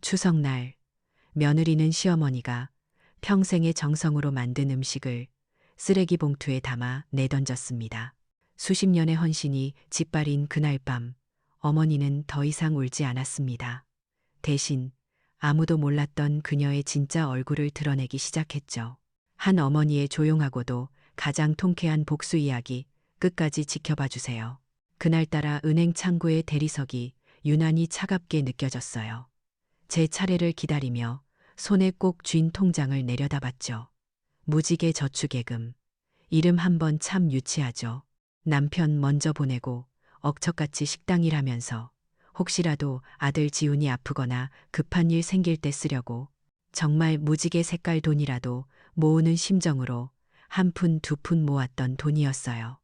추석날 며느리는 시어머니가 평생의 정성으로 만든 음식을 쓰레기 봉투에 담아 내던졌습니다. 수십 년의 헌신이 짓밟인 그날 밤 어머니는 더 이상 울지 않았습니다. 대신 아무도 몰랐던 그녀의 진짜 얼굴을 드러내기 시작했죠. 한 어머니의 조용하고도 가장 통쾌한 복수 이야기 끝까지 지켜봐 주세요. 그날따라 은행 창구의 대리석이 유난히 차갑게 느껴졌어요. 제 차례를 기다리며 손에 꼭 쥔 통장을 내려다봤죠. 무지개 저축예금. 이름 한번 참 유치하죠. 남편 먼저 보내고 억척같이 식당 일하면서 혹시라도 아들 지훈이 아프거나 급한 일 생길 때 쓰려고 정말 무지개 색깔 돈이라도 모으는 심정으로 한 푼 두 푼 모았던 돈이었어요.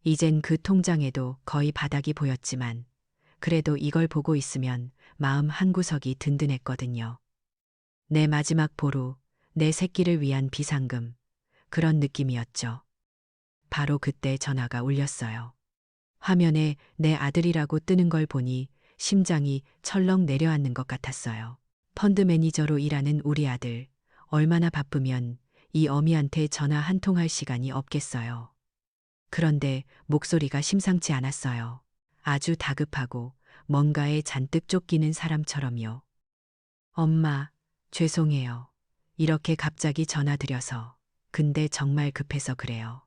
이젠 그 통장에도 거의 바닥이 보였지만 그래도 이걸 보고 있으면 마음 한구석이 든든했거든요. 내 마지막 보루, 내 새끼를 위한 비상금. 그런 느낌이었죠. 바로 그때 전화가 울렸어요. 화면에 내 아들이라고 뜨는 걸 보니 심장이 철렁 내려앉는 것 같았어요. 펀드 매니저로 일하는 우리 아들, 얼마나 바쁘면 이 어미한테 전화 한 통 할 시간이 없겠어요. 그런데 목소리가 심상치 않았어요. 아주 다급하고 뭔가에 잔뜩 쫓기는 사람처럼요. 엄마, 죄송해요. 이렇게 갑자기 전화드려서. 근데 정말 급해서 그래요.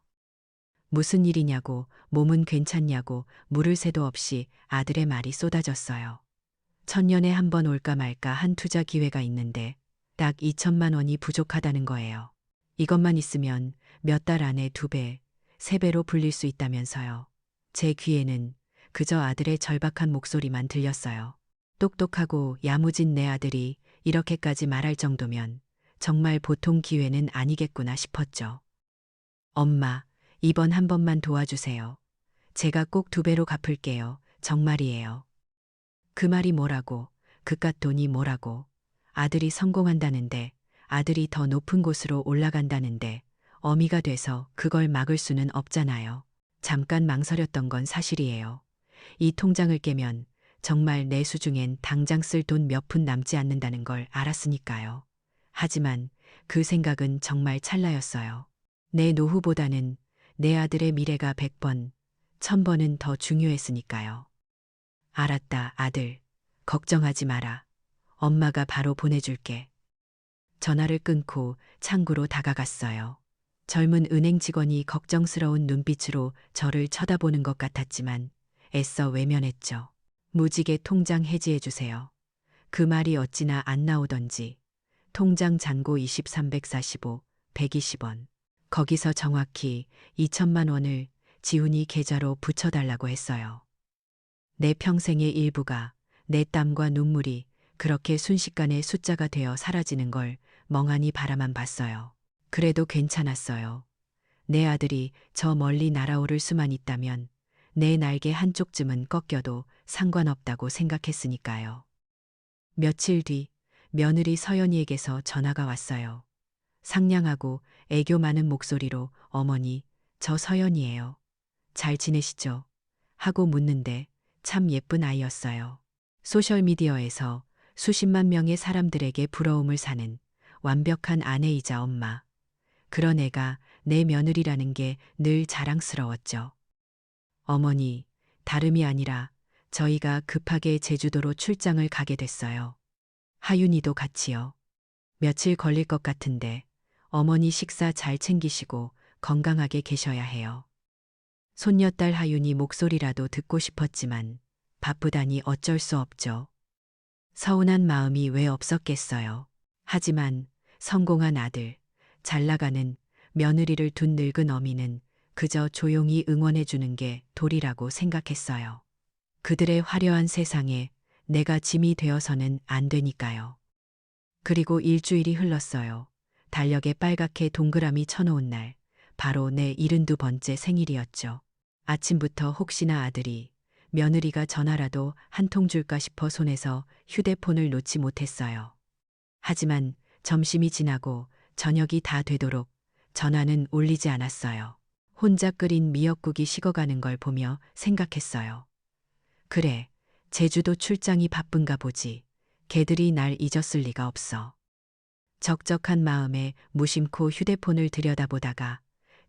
무슨 일이냐고, 몸은 괜찮냐고 물을 새도 없이 아들의 말이 쏟아졌어요. 천년에 한 번 올까 말까 한 투자 기회가 있는데 딱 2천만 원이 부족하다는 거예요. 이것만 있으면 몇 달 안에 2배, 3배로 불릴 수 있다면서요. 제 귀에는 그저 아들의 절박한 목소리만 들렸어요. 똑똑하고 야무진 내 아들이 이렇게까지 말할 정도면 정말 보통 기회는 아니겠구나 싶었죠. 엄마, 이번 한 번만 도와주세요. 제가 꼭 2배로 갚을게요. 정말이에요. 그 말이 뭐라고, 그깟 돈이 뭐라고. 아들이 성공한다는데, 아들이 더 높은 곳으로 올라간다는데, 어미가 돼서 그걸 막을 수는 없잖아요. 잠깐 망설였던 건 사실이에요. 이 통장을 깨면 정말 내 수중엔 당장 쓸 돈 몇 푼 남지 않는다는 걸 알았으니까요. 하지만 그 생각은 정말 찰나였어요. 내 노후보다는 내 아들의 미래가 100번, 1000번은 더 중요했으니까요. 알았다, 아들. 걱정하지 마라. 엄마가 바로 보내줄게. 전화를 끊고 창구로 다가갔어요. 젊은 은행 직원이 걱정스러운 눈빛으로 저를 쳐다보는 것 같았지만 애써 외면했죠. 무지개 통장 해지해주세요. 그 말이 어찌나 안 나오던지. 통장 잔고 2345, 120원. 거기서 정확히 2천만 원을 지훈이 계좌로 붙여달라고 했어요. 내 평생의 일부가, 내 땀과 눈물이 그렇게 순식간에 숫자가 되어 사라지는 걸 멍하니 바라만 봤어요. 그래도 괜찮았어요. 내 아들이 저 멀리 날아오를 수만 있다면 내 날개 한쪽쯤은 꺾여도 상관없다고 생각했으니까요. 며칠 뒤 며느리 서연이에게서 전화가 왔어요. 상냥하고 애교 많은 목소리로 어머니, 저 서연이에요. 잘 지내시죠? 하고 묻는데 참 예쁜 아이였어요. 소셜미디어에서 수십만 명의 사람들에게 부러움을 사는 완벽한 아내이자 엄마. 그런 애가 내 며느리라는 게 늘 자랑스러웠죠. 어머니, 다름이 아니라 저희가 급하게 제주도로 출장을 가게 됐어요. 하윤이도 같이요. 며칠 걸릴 것 같은데 어머니 식사 잘 챙기시고 건강하게 계셔야 해요. 손녀딸 하윤이 목소리라도 듣고 싶었지만 바쁘다니 어쩔 수 없죠. 서운한 마음이 왜 없었겠어요. 하지만 성공한 아들, 잘나가는 며느리를 둔 늙은 어미는 그저 조용히 응원해 주는 게 도리라고 생각했어요. 그들의 화려한 세상에 내가 짐이 되어서는 안 되니까요. 그리고 일주일이 흘렀어요. 달력에 빨갛게 동그라미 쳐놓은 날, 바로 내 72번째 생일이었죠. 아침부터 혹시나 아들이, 며느리가 전화라도 한 통 줄까 싶어 손에서 휴대폰을 놓지 못했어요. 하지만 점심이 지나고 저녁이 다 되도록 전화는 울리지 않았어요. 혼자 끓인 미역국이 식어가는 걸 보며 생각했어요. 그래, 제주도 출장이 바쁜가 보지. 걔들이 날 잊었을 리가 없어. 적적한 마음에 무심코 휴대폰을 들여다보다가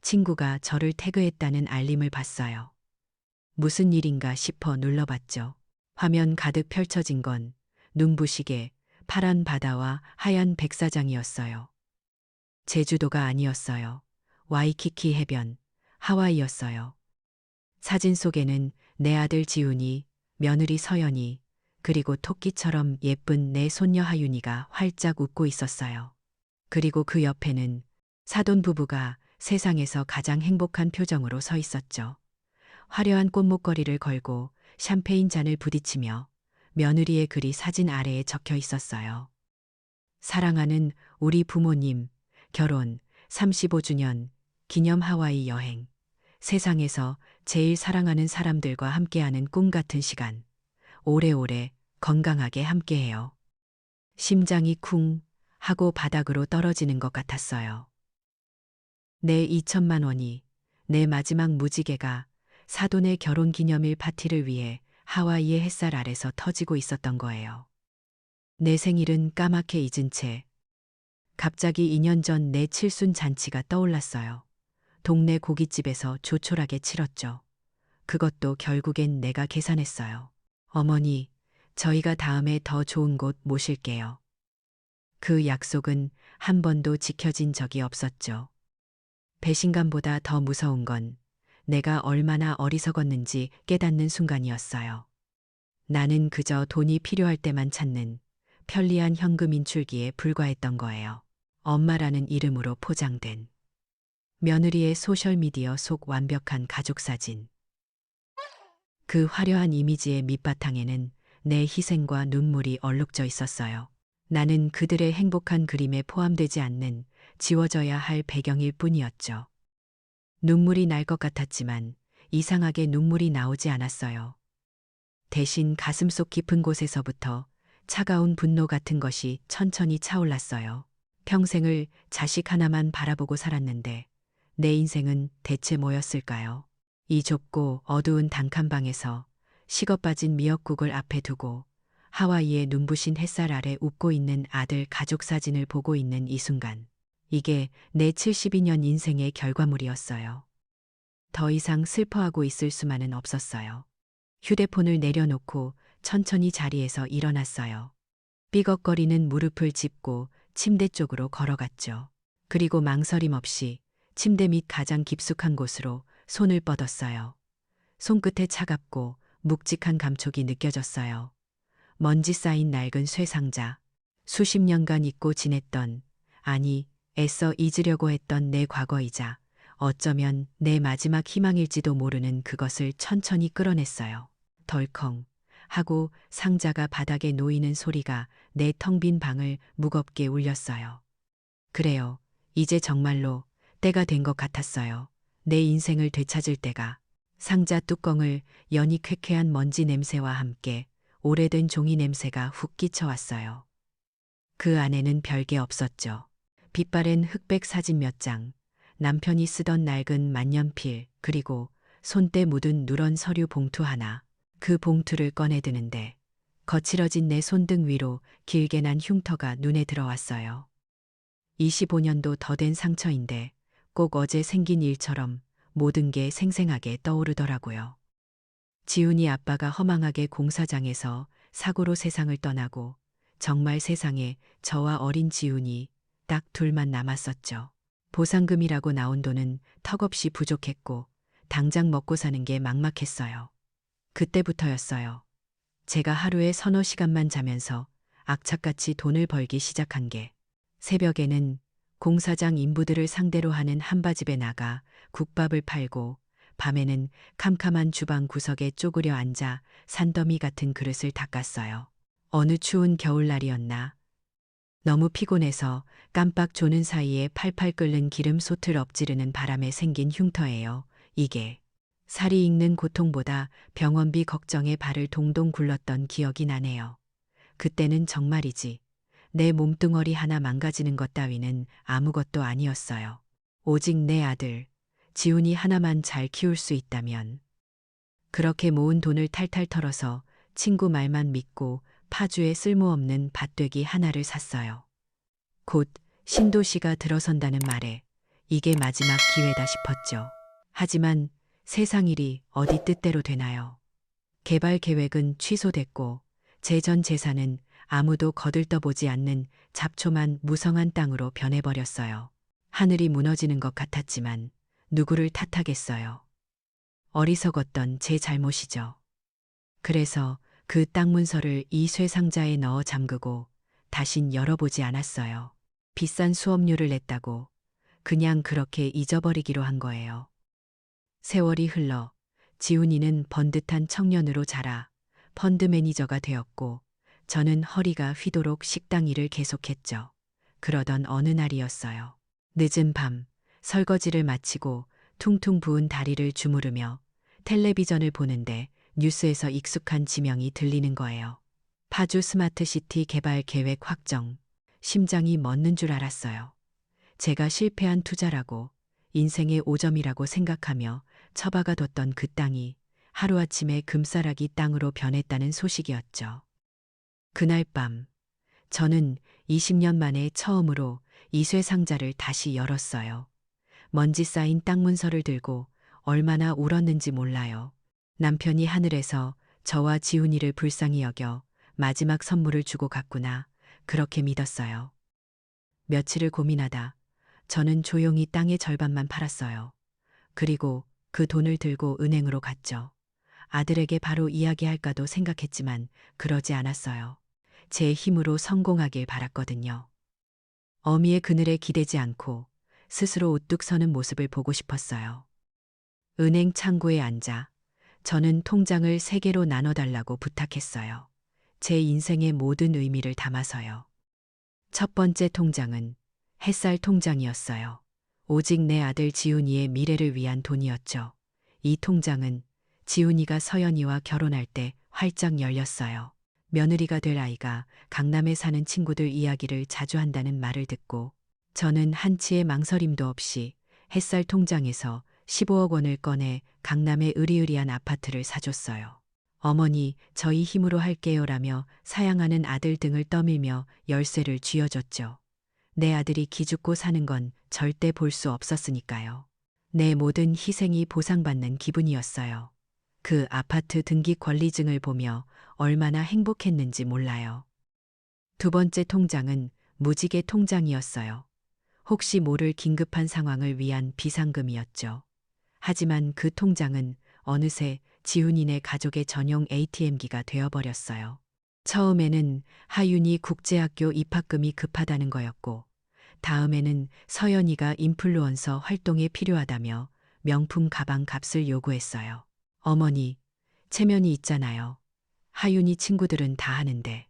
친구가 저를 태그했다는 알림을 봤어요. 무슨 일인가 싶어 눌러봤죠. 화면 가득 펼쳐진 건 눈부시게 파란 바다와 하얀 백사장이었어요. 제주도가 아니었어요. 와이키키 해변, 하와이였어요. 사진 속에는 내 아들 지훈이, 며느리 서연이, 그리고 토끼처럼 예쁜 내 손녀 하윤이가 활짝 웃고 있었어요. 그리고 그 옆에는 사돈 부부가 세상에서 가장 행복한 표정으로 서 있었죠. 화려한 꽃목걸이를 걸고 샴페인 잔을 부딪히며 며느리의 글이 사진 아래에 적혀 있었어요. 사랑하는 우리 부모님, 결혼 35주년 기념 하와이 여행. 세상에서 제일 사랑하는 사람들과 함께하는 꿈 같은 시간. 오래오래 건강하게 함께해요. 심장이 쿵 하고 바닥으로 떨어지는 것 같았어요. 내 2천만 원이, 내 마지막 무지개가 사돈의 결혼 기념일 파티를 위해 하와이의 햇살 아래서 터지고 있었던 거예요. 내 생일은 까맣게 잊은 채 갑자기 2년 전 내 칠순 잔치가 떠올랐어요. 동네 고깃집에서 조촐하게 치렀죠. 그것도 결국엔 내가 계산했어요. 어머니, 저희가 다음에 더 좋은 곳 모실게요. 그 약속은 한 번도 지켜진 적이 없었죠. 배신감보다 더 무서운 건 내가 얼마나 어리석었는지 깨닫는 순간이었어요. 나는 그저 돈이 필요할 때만 찾는 편리한 현금 인출기에 불과했던 거예요. 엄마라는 이름으로 포장된 며느리의 소셜미디어 속 완벽한 가족 사진. 그 화려한 이미지의 밑바탕에는 내 희생과 눈물이 얼룩져 있었어요. 나는 그들의 행복한 그림에 포함되지 않는 지워져야 할 배경일 뿐이었죠. 눈물이 날 것 같았지만 이상하게 눈물이 나오지 않았어요. 대신 가슴속 깊은 곳에서부터 차가운 분노 같은 것이 천천히 차올랐어요. 평생을 자식 하나만 바라보고 살았는데 내 인생은 대체 뭐였을까요? 이 좁고 어두운 단칸방에서 식어빠진 미역국을 앞에 두고 하와이의 눈부신 햇살 아래 웃고 있는 아들 가족 사진을 보고 있는 이 순간. 이게 내 72년 인생의 결과물이었어요. 더 이상 슬퍼하고 있을 수만은 없었어요. 휴대폰을 내려놓고 천천히 자리에서 일어났어요. 삐걱거리는 무릎을 짚고 침대 쪽으로 걸어갔죠. 그리고 망설임 없이 침대 밑 가장 깊숙한 곳으로 손을 뻗었어요. 손끝에 차갑고 묵직한 감촉이 느껴졌어요. 먼지 쌓인 낡은 쇠상자, 수십 년간 잊고 지냈던, 아니, 애써 잊으려고 했던 내 과거이자 어쩌면 내 마지막 희망일지도 모르는 그것을 천천히 끌어냈어요. 덜컹 하고 상자가 바닥에 놓이는 소리가 내 텅 빈 방을 무겁게 울렸어요. 그래요. 이제 정말로 때가 된 것 같았어요. 내 인생을 되찾을 때가. 상자 뚜껑을 연이 쾌쾌한 먼지 냄새와 함께 오래된 종이 냄새가 훅 끼쳐왔어요. 그 안에는 별게 없었죠. 빛바랜 흑백 사진 몇 장, 남편이 쓰던 낡은 만년필, 그리고 손때 묻은 누런 서류 봉투 하나. 그 봉투를 꺼내드는데 거칠어진 내 손등 위로 길게 난 흉터가 눈에 들어왔어요. 25년도 더 된 상처인데 꼭 어제 생긴 일처럼 모든 게 생생하게 떠오르더라고요. 지훈이 아빠가 허망하게 공사장에서 사고로 세상을 떠나고 정말 세상에 저와 어린 지훈이 딱 둘만 남았었죠. 보상금이라고 나온 돈은 턱없이 부족했고 당장 먹고 사는 게 막막했어요. 그때부터였어요. 제가 하루에 서너 시간만 자면서 악착같이 돈을 벌기 시작한 게. 새벽에는 공사장 인부들을 상대로 하는 한바집에 나가 국밥을 팔고 밤에는 캄캄한 주방 구석에 쪼그려 앉아 산더미 같은 그릇을 닦았어요. 어느 추운 겨울날이었나. 너무 피곤해서 깜빡 조는 사이에 팔팔 끓는 기름 솥을 엎지르는 바람에 생긴 흉터예요. 이게 살이 익는 고통보다 병원비 걱정에 발을 동동 굴렀던 기억이 나네요. 그때는 정말이지 내 몸뚱어리 하나 망가지는 것 따위는 아무것도 아니었어요. 오직 내 아들, 지훈이 하나만 잘 키울 수 있다면. 그렇게 모은 돈을 탈탈 털어서 친구 말만 믿고 파주에 쓸모없는 밭되기 하나를 샀어요. 곧 신도시가 들어선다는 말에 이게 마지막 기회다 싶었죠. 하지만 세상 일이 어디 뜻대로 되나요? 개발 계획은 취소됐고 제 전 재산은 아무도 거들떠보지 않는 잡초만 무성한 땅으로 변해버렸어요. 하늘이 무너지는 것 같았지만 누구를 탓하겠어요. 어리석었던 제 잘못이죠. 그래서 그 땅 문서를 이 쇠상자에 넣어 잠그고 다신 열어보지 않았어요. 비싼 수업료를 냈다고 그냥 그렇게 잊어버리기로 한 거예요. 세월이 흘러 지훈이는 번듯한 청년으로 자라 펀드 매니저가 되었고 저는 허리가 휘도록 식당 일을 계속했죠. 그러던 어느 날이었어요. 늦은 밤 설거지를 마치고 퉁퉁 부은 다리를 주무르며 텔레비전을 보는데 뉴스에서 익숙한 지명이 들리는 거예요. 파주 스마트시티 개발 계획 확정. 심장이 멎는 줄 알았어요. 제가 실패한 투자라고 인생의 오점이라고 생각하며 처박아 뒀던 그 땅이 하루아침에 금싸라기 땅으로 변했다는 소식이었죠. 그날 밤 저는 20년 만에 처음으로 이쇠 상자를 다시 열었어요. 먼지 쌓인 땅 문서를 들고 얼마나 울었는지 몰라요. 남편이 하늘에서 저와 지훈이를 불쌍히 여겨 마지막 선물을 주고 갔구나. 그렇게 믿었어요. 며칠을 고민하다 저는 조용히 땅의 절반만 팔았어요. 그리고 그 돈을 들고 은행으로 갔죠. 아들에게 바로 이야기할까도 생각했지만 그러지 않았어요. 제 힘으로 성공하길 바랐거든요. 어미의 그늘에 기대지 않고 스스로 우뚝 서는 모습을 보고 싶었어요. 은행 창구에 앉아 저는 통장을 3개로 나눠달라고 부탁했어요. 제 인생의 모든 의미를 담아서요. 첫 번째 통장은 햇살 통장이었어요. 오직 내 아들 지훈이의 미래를 위한 돈이었죠. 이 통장은 지훈이가 서연이와 결혼할 때 활짝 열렸어요. 며느리가 될 아이가 강남에 사는 친구들 이야기를 자주 한다는 말을 듣고 저는 한치의 망설임도 없이 햇살 통장에서 15억 원을 꺼내 강남의 으리으리한 아파트를 사줬어요. 어머니, 저희 힘으로 할게요라며 사양하는 아들 등을 떠밀며 열쇠를 쥐어줬죠. 내 아들이 기죽고 사는 건 절대 볼 수 없었으니까요. 내 모든 희생이 보상받는 기분이었어요. 그 아파트 등기 권리증을 보며 얼마나 행복했는지 몰라요. 두 번째 통장은 무지개 통장이었어요. 혹시 모를 긴급한 상황을 위한 비상금이었죠. 하지만 그 통장은 어느새 지훈이네 가족의 전용 ATM기가 되어버렸어요. 처음에는 하윤이 국제학교 입학금이 급하다는 거였고, 다음에는 서연이가 인플루언서 활동에 필요하다며 명품 가방 값을 요구했어요. 어머니, 체면이 있잖아요. 하윤이 친구들은 다 하는데.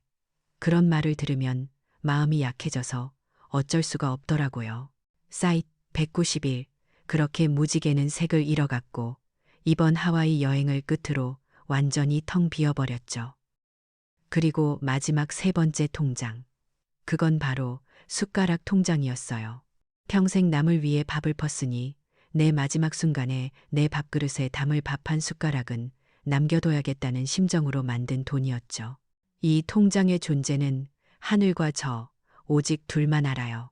그런 말을 들으면 마음이 약해져서 어쩔 수가 없더라고요. 사이트 191. 그렇게 무지개는 색을 잃어갔고 이번 하와이 여행을 끝으로 완전히 텅 비어버렸죠. 그리고 마지막 세 번째 통장. 그건 바로 숟가락 통장이었어요. 평생 남을 위해 밥을 펐으니 내 마지막 순간에 내 밥그릇에 담을 밥 한 숟가락은 남겨둬야겠다는 심정으로 만든 돈이었죠. 이 통장의 존재는 하늘과 저 오직 둘만 알아요.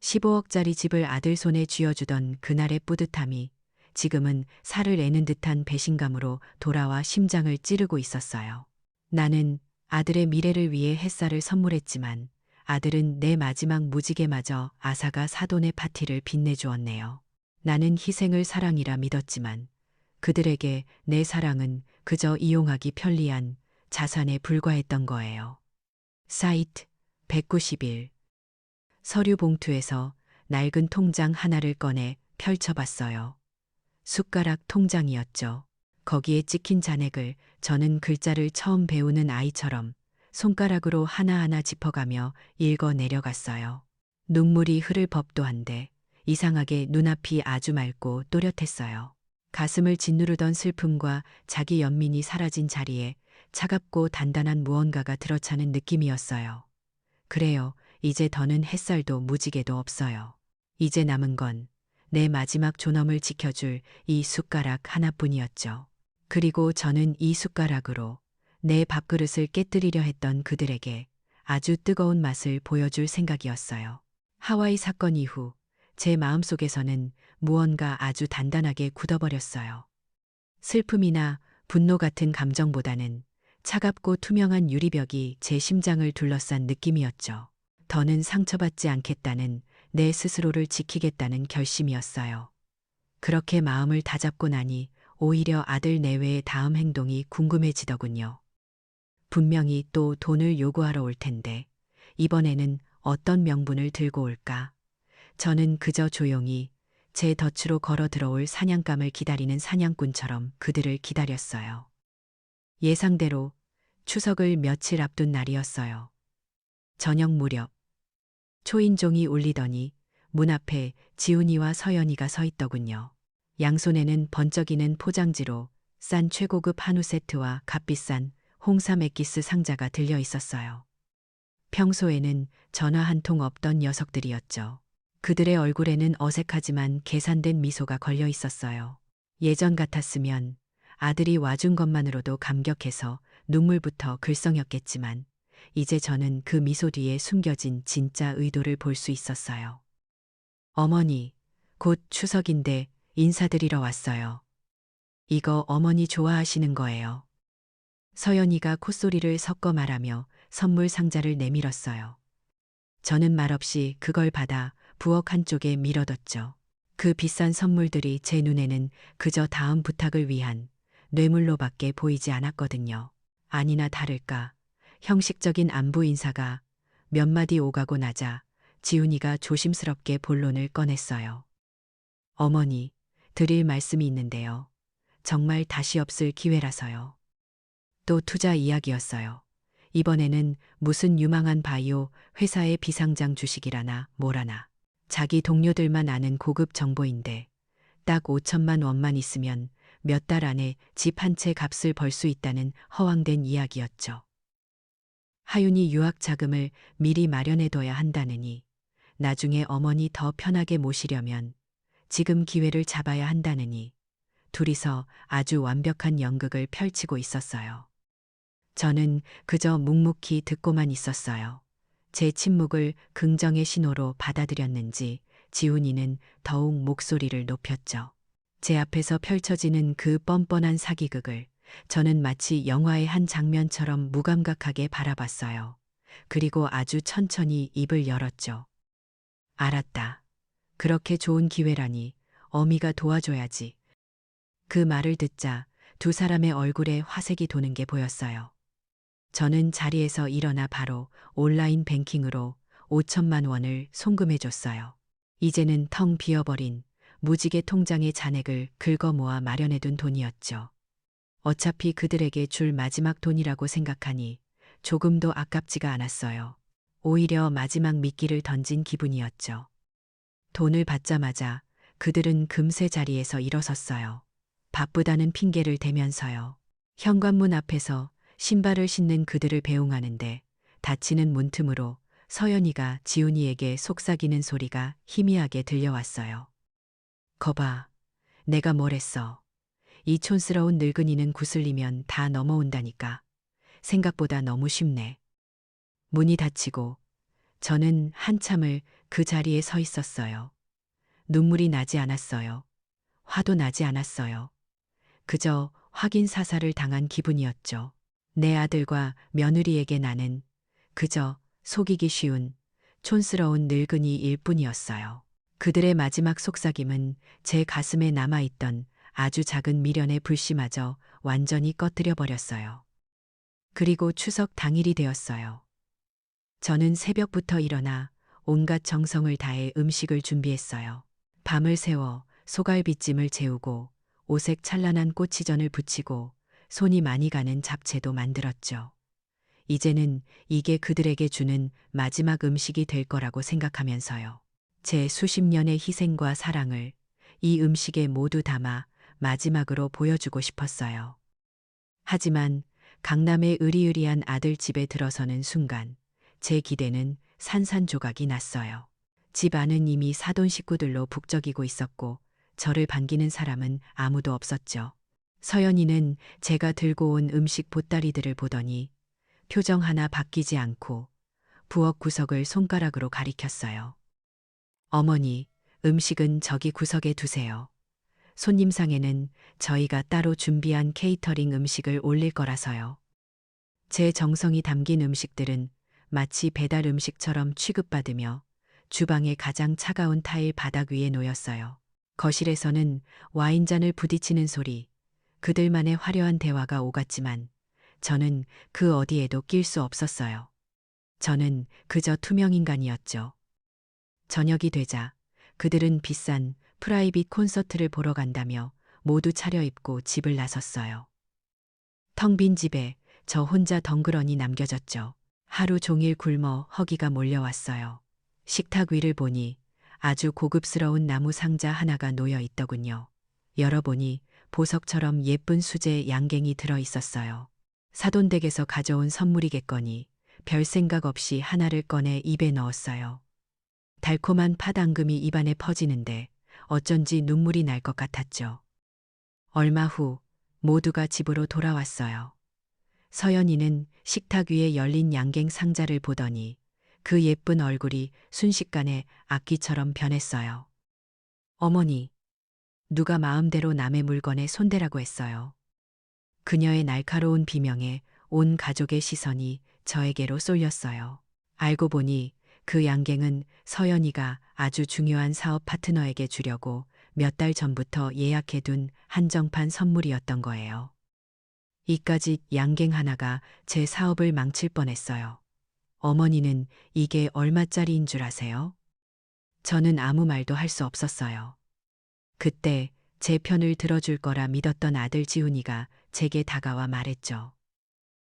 15억짜리 집을 아들 손에 쥐어주던 그날의 뿌듯함이 지금은 살을 내는 듯한 배신감으로 돌아와 심장을 찌르고 있었어요. 나는 아들의 미래를 위해 햇살을 선물했지만 아들은 내 마지막 무지개마저 아사가 사돈의 파티를 빛내주었네요. 나는 희생을 사랑이라 믿었지만 그들에게 내 사랑은 그저 이용하기 편리한 자산에 불과했던 거예요. 사이트 191. 서류 봉투에서 낡은 통장 하나를 꺼내 펼쳐봤어요. 숟가락 통장이었죠. 거기에 찍힌 잔액을 저는 글자를 처음 배우는 아이처럼 손가락으로 하나하나 짚어가며 읽어 내려갔어요. 눈물이 흐를 법도 한데 이상하게 눈앞이 아주 맑고 또렷했어요. 가슴을 짓누르던 슬픔과 자기 연민이 사라진 자리에 차갑고 단단한 무언가가 들어차는 느낌이었어요. 그래요. 이제 더는 햇살도 무지개도 없어요. 이제 남은 건 내 마지막 존엄을 지켜줄 이 숟가락 하나뿐이었죠. 그리고 저는 이 숟가락으로 내 밥그릇을 깨뜨리려 했던 그들에게 아주 뜨거운 맛을 보여줄 생각이었어요. 하와이 사건 이후 제 마음속에서는 무언가 아주 단단하게 굳어버렸어요. 슬픔이나 분노 같은 감정보다는 차갑고 투명한 유리벽이 제 심장을 둘러싼 느낌이었죠. 더는 상처받지 않겠다는, 내 스스로를 지키겠다는 결심이었어요. 그렇게 마음을 다잡고 나니 오히려 아들 내외의 다음 행동이 궁금해지더군요. 분명히 또 돈을 요구하러 올 텐데 이번에는 어떤 명분을 들고 올까? 저는 그저 조용히 제 덫으로 걸어 들어올 사냥감을 기다리는 사냥꾼처럼 그들을 기다렸어요. 예상대로 추석을 며칠 앞둔 날이었어요. 저녁 무렵 초인종이 울리더니 문 앞에 지훈이와 서연이가 서 있더군요. 양손에는 번쩍이는 포장지로 싼 최고급 한우 세트와 값비싼 홍삼 액기스 상자가 들려 있었어요. 평소에는 전화 한 통 없던 녀석들이었죠. 그들의 얼굴에는 어색하지만 계산된 미소가 걸려 있었어요. 예전 같았으면 아들이 와준 것만으로도 감격해서 눈물부터 글썽였겠지만 이제 저는 그 미소 뒤에 숨겨진 진짜 의도를 볼 수 있었어요. 어머니, 곧 추석인데 인사드리러 왔어요. 이거 어머니 좋아하시는 거예요. 서연이가 콧소리를 섞어 말하며 선물 상자를 내밀었어요. 저는 말없이 그걸 받아 부엌 한쪽에 밀어뒀죠. 그 비싼 선물들이 제 눈에는 그저 다음 부탁을 위한 뇌물로밖에 보이지 않았거든요. 아니나 다를까 형식적인 안부 인사가 몇 마디 오가고 나자 지훈이가 조심스럽게 본론을 꺼냈어요. 어머니, 드릴 말씀이 있는데요. 정말 다시 없을 기회라서요. 또 투자 이야기였어요. 이번에는 무슨 유망한 바이오 회사의 비상장 주식이라나 뭐라나. 자기 동료들만 아는 고급 정보인데 딱 5천만 원만 있으면 몇 달 안에 집 한 채 값을 벌 수 있다는 허황된 이야기였죠. 하윤이 유학 자금을 미리 마련해둬야 한다느니 나중에 어머니 더 편하게 모시려면 지금 기회를 잡아야 한다느니 둘이서 아주 완벽한 연극을 펼치고 있었어요. 저는 그저 묵묵히 듣고만 있었어요. 제 침묵을 긍정의 신호로 받아들였는지 지훈이는 더욱 목소리를 높였죠. 제 앞에서 펼쳐지는 그 뻔뻔한 사기극을 저는 마치 영화의 한 장면처럼 무감각하게 바라봤어요. 그리고 아주 천천히 입을 열었죠. 알았다. 그렇게 좋은 기회라니 어미가 도와줘야지. 그 말을 듣자 두 사람의 얼굴에 화색이 도는 게 보였어요. 저는 자리에서 일어나 바로 온라인 뱅킹으로 5천만 원을 송금해줬어요. 이제는 텅 비어버린 무지개 통장의 잔액을 긁어 모아 마련해둔 돈이었죠. 어차피 그들에게 줄 마지막 돈이라고 생각하니 조금도 아깝지가 않았어요. 오히려 마지막 미끼를 던진 기분이었죠. 돈을 받자마자 그들은 금세 자리에서 일어섰어요. 바쁘다는 핑계를 대면서요. 현관문 앞에서 신발을 신는 그들을 배웅하는데 닫히는 문틈으로 서연이가 지훈이에게 속삭이는 소리가 희미하게 들려왔어요. 거봐, 내가 뭘 했어. 이 촌스러운 늙은이는 구슬리면 다 넘어온다니까. 생각보다 너무 쉽네. 문이 닫히고 저는 한참을 그 자리에 서 있었어요. 눈물이 나지 않았어요. 화도 나지 않았어요. 그저 확인 사살을 당한 기분이었죠. 내 아들과 며느리에게 나는 그저 속이기 쉬운 촌스러운 늙은이일 뿐이었어요. 그들의 마지막 속삭임은 제 가슴에 남아있던 아주 작은 미련의 불씨마저 완전히 꺼뜨려 버렸어요. 그리고 추석 당일이 되었어요. 저는 새벽부터 일어나 온갖 정성을 다해 음식을 준비했어요. 밤을 새워 소갈비찜을 재우고 오색 찬란한 꼬치전을 부치고 손이 많이 가는 잡채도 만들었죠. 이제는 이게 그들에게 주는 마지막 음식이 될 거라고 생각하면서요. 제 수십 년의 희생과 사랑을 이 음식에 모두 담아 마지막으로 보여주고 싶었어요. 하지만 강남의 으리으리한 아들 집에 들어서는 순간 제 기대는 산산조각이 났어요. 집 안은 이미 사돈 식구들로 북적이고 있었고 저를 반기는 사람은 아무도 없었죠. 서연이는 제가 들고 온 음식 보따리들을 보더니 표정 하나 바뀌지 않고 부엌 구석을 손가락으로 가리켰어요. 어머니, 음식은 저기 구석에 두세요. 손님상에는 저희가 따로 준비한 케이터링 음식을 올릴 거라서요. 제 정성이 담긴 음식들은 마치 배달 음식처럼 취급받으며 주방의 가장 차가운 타일 바닥 위에 놓였어요. 거실에서는 와인잔을 부딪히는 소리, 그들만의 화려한 대화가 오갔지만 저는 그 어디에도 낄 수 없었어요. 저는 그저 투명 인간이었죠. 저녁이 되자 그들은 비싼 프라이빗 콘서트를 보러 간다며 모두 차려입고 집을 나섰어요. 텅 빈 집에 저 혼자 덩그러니 남겨졌죠. 하루 종일 굶어 허기가 몰려왔어요. 식탁 위를 보니 아주 고급스러운 나무 상자 하나가 놓여 있더군요. 열어보니 보석처럼 예쁜 수제 양갱이 들어 있었어요. 사돈댁에서 가져온 선물이겠거니 별 생각 없이 하나를 꺼내 입에 넣었어요. 달콤한 팥앙금이 입안에 퍼지는데 어쩐지 눈물이 날 것 같았죠. 얼마 후 모두가 집으로 돌아왔어요. 서연이는 식탁 위에 열린 양갱 상자를 보더니 그 예쁜 얼굴이 순식간에 악기처럼 변했어요. 어머니, 누가 마음대로 남의 물건에 손대라고 했어요. 그녀의 날카로운 비명에 온 가족의 시선이 저에게로 쏠렸어요. 알고 보니 그 양갱은 서연이가 아주 중요한 사업 파트너에게 주려고 몇 달 전부터 예약해둔 한정판 선물이었던 거예요. 이까짓 양갱 하나가 제 사업을 망칠 뻔했어요. 어머니는 이게 얼마짜리인 줄 아세요? 저는 아무 말도 할 수 없었어요. 그때 제 편을 들어줄 거라 믿었던 아들 지훈이가 제게 다가와 말했죠.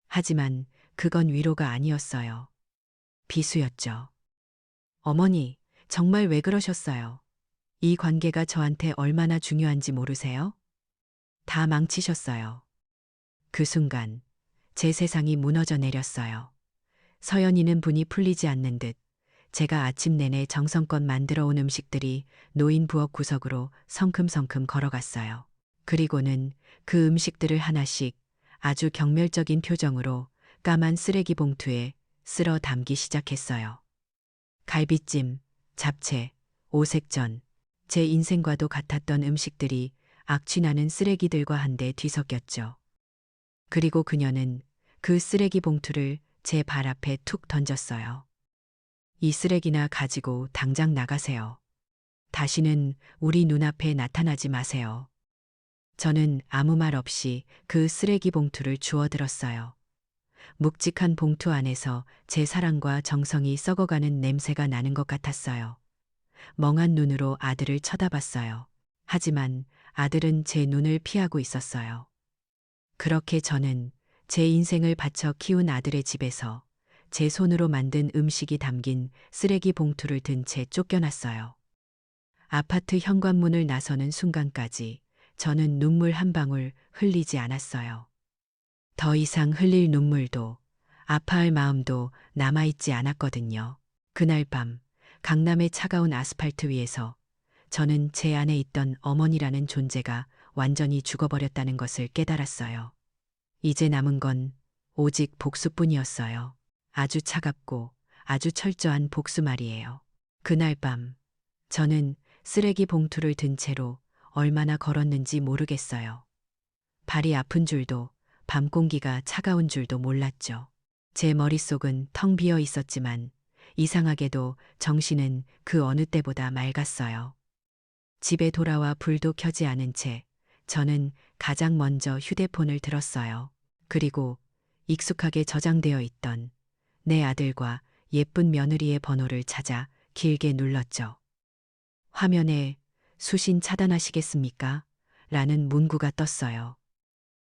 하지만 그건 위로가 아니었어요. 비수였죠. 어머니, 정말 왜 그러셨어요? 이 관계가 저한테 얼마나 중요한지 모르세요? 다 망치셨어요. 그 순간 제 세상이 무너져 내렸어요. 서연이는 분이 풀리지 않는 듯 제가 아침 내내 정성껏 만들어 온 음식들이 놓인 부엌 구석으로 성큼성큼 걸어갔어요. 그리고는 그 음식들을 하나씩 아주 경멸적인 표정으로 까만 쓰레기 봉투에 쓸어 담기 시작했어요. 갈비찜, 잡채, 오색전, 제 인생과도 같았던 음식들이 악취나는 쓰레기들과 한데 뒤섞였죠. 그리고 그녀는 그 쓰레기 봉투를 제 발 앞에 툭 던졌어요. 이 쓰레기나 가지고 당장 나가세요. 다시는 우리 눈앞에 나타나지 마세요. 저는 아무 말 없이 그 쓰레기 봉투를 주워들었어요. 묵직한 봉투 안에서 제 사랑과 정성이 썩어가는 냄새가 나는 것 같았어요. 멍한 눈으로 아들을 쳐다봤어요. 하지만 아들은 제 눈을 피하고 있었어요. 그렇게 저는 제 인생을 바쳐 키운 아들의 집에서 제 손으로 만든 음식이 담긴 쓰레기 봉투를 든 채 쫓겨났어요. 아파트 현관문을 나서는 순간까지 저는 눈물 한 방울 흘리지 않았어요. 더 이상 흘릴 눈물도 아파할 마음도 남아있지 않았거든요. 그날 밤 강남의 차가운 아스팔트 위에서 저는 제 안에 있던 어머니라는 존재가 완전히 죽어버렸다는 것을 깨달았어요. 이제 남은 건 오직 복수뿐이었어요. 아주 차갑고 아주 철저한 복수 말이에요. 그날 밤 저는 쓰레기 봉투를 든 채로 얼마나 걸었는지 모르겠어요. 발이 아픈 줄도 밤 공기가 차가운 줄도 몰랐죠. 제 머릿속은 텅 비어 있었지만 이상하게도 정신은 그 어느 때보다 맑았어요. 집에 돌아와 불도 켜지 않은 채 저는 가장 먼저 휴대폰을 들었어요. 그리고 익숙하게 저장되어 있던 내 아들과 예쁜 며느리의 번호를 찾아 길게 눌렀죠. 화면에 수신 차단하시겠습니까? 라는 문구가 떴어요.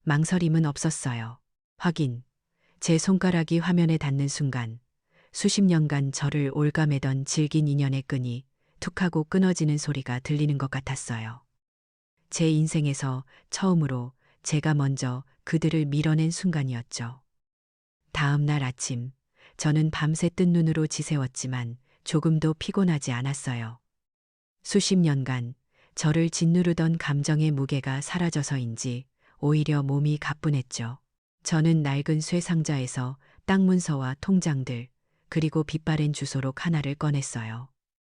망설임은 없었어요. 확인. 제 손가락이 화면에 닿는 순간 수십 년간 저를 올가매던 질긴 인연의 끈이 툭하고 끊어지는 소리가 들리는 것 같았어요. 제 인생에서 처음으로 제가 먼저 그들을 밀어낸 순간이었죠. 다음 날 아침, 저는 밤새 뜬 눈으로 지새웠지만 조금도 피곤하지 않았어요. 수십 년간 저를 짓누르던 감정의 무게가 사라져서인지 오히려 몸이 가뿐했죠. 저는 낡은 쇠 상자에서 땅 문서와 통장들, 그리고 빛바랜 주소록 하나를 꺼냈어요.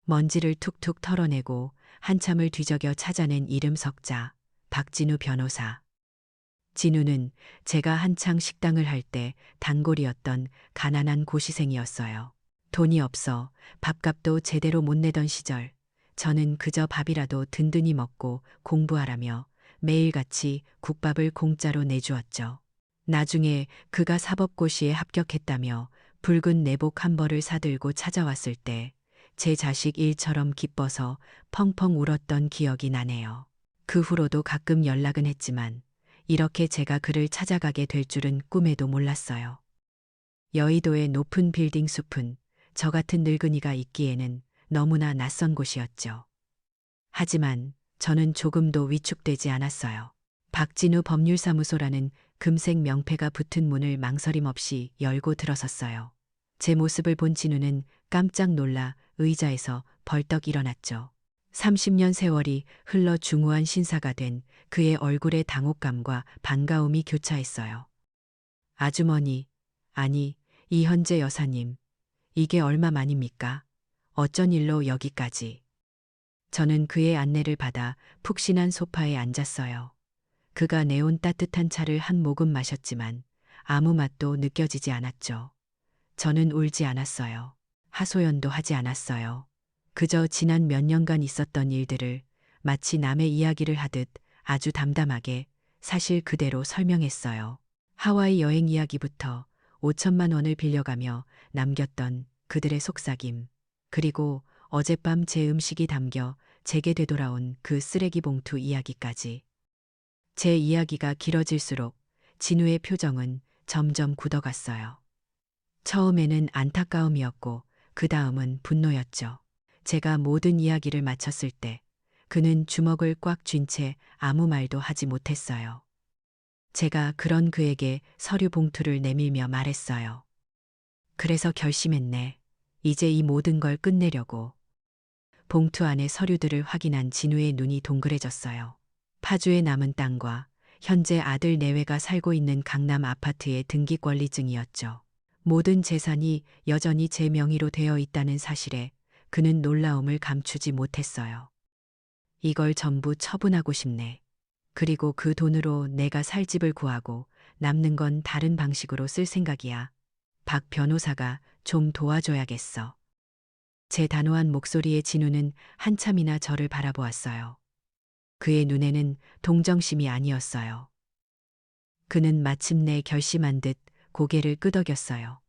먼지를 툭툭 털어내고 한참을 뒤적여 찾아낸 이름 석자, 박진우 변호사. 진우는 제가 한창 식당을 할 때 단골이었던 가난한 고시생이었어요. 돈이 없어 밥값도 제대로 못 내던 시절, 저는 그저 밥이라도 든든히 먹고 공부하라며 매일같이 국밥을 공짜로 내주었죠. 나중에 그가 사법고시에 합격했다며 붉은 내복 한 벌을 사들고 찾아왔을 때 제 자식 일처럼 기뻐서 펑펑 울었던 기억이 나네요. 그 후로도 가끔 연락은 했지만 이렇게 제가 그를 찾아가게 될 줄은 꿈에도 몰랐어요. 여의도의 높은 빌딩 숲은 저 같은 늙은이가 있기에는 너무나 낯선 곳이었죠. 하지만 저는 조금도 위축되지 않았어요. 박진우 법률사무소라는 금색 명패가 붙은 문을 망설임 없이 열고 들어섰어요. 제 모습을 본 진우는 깜짝 놀라 의자에서 벌떡 일어났죠. 30년 세월이 흘러 중후한 신사가 된 그의 얼굴에 당혹감과 반가움이 교차했어요. 아주머니, 아니, 이현재 여사님, 이게 얼마만입니까? 어쩐 일로 여기까지? 저는 그의 안내를 받아 푹신한 소파에 앉았어요. 그가 내온 따뜻한 차를 한 모금 마셨지만 아무 맛도 느껴지지 않았죠. 저는 울지 않았어요. 하소연도 하지 않았어요. 그저 지난 몇 년간 있었던 일들을 마치 남의 이야기를 하듯 아주 담담하게 사실 그대로 설명했어요. 하와이 여행 이야기부터 5천만 원을 빌려가며 남겼던 그들의 속삭임, 그리고 어젯밤 제 음식이 담겨 제게 되돌아온 그 쓰레기 봉투 이야기까지. 제 이야기가 길어질수록 진우의 표정은 점점 굳어갔어요. 처음에는 안타까움이었고 그 다음은 분노였죠. 제가 모든 이야기를 마쳤을 때 그는 주먹을 꽉 쥔 채 아무 말도 하지 못했어요. 제가 그런 그에게 서류 봉투를 내밀며 말했어요. 그래서 결심했네. 이제 이 모든 걸 끝내려고. 봉투 안의 서류들을 확인한 진우의 눈이 동그래졌어요. 파주의 남은 땅과 현재 아들 내외가 살고 있는 강남 아파트의 등기권리증이었죠. 모든 재산이 여전히 제 명의로 되어 있다는 사실에 그는 놀라움을 감추지 못했어요. 이걸 전부 처분하고 싶네. 그리고 그 돈으로 내가 살 집을 구하고 남는 건 다른 방식으로 쓸 생각이야. 박 변호사가 좀 도와줘야겠어. 제 단호한 목소리에 진우는 한참이나 저를 바라보았어요. 그의 눈에는 동정심이 아니었어요. 그는 마침내 결심한 듯 고개를 끄덕였어요.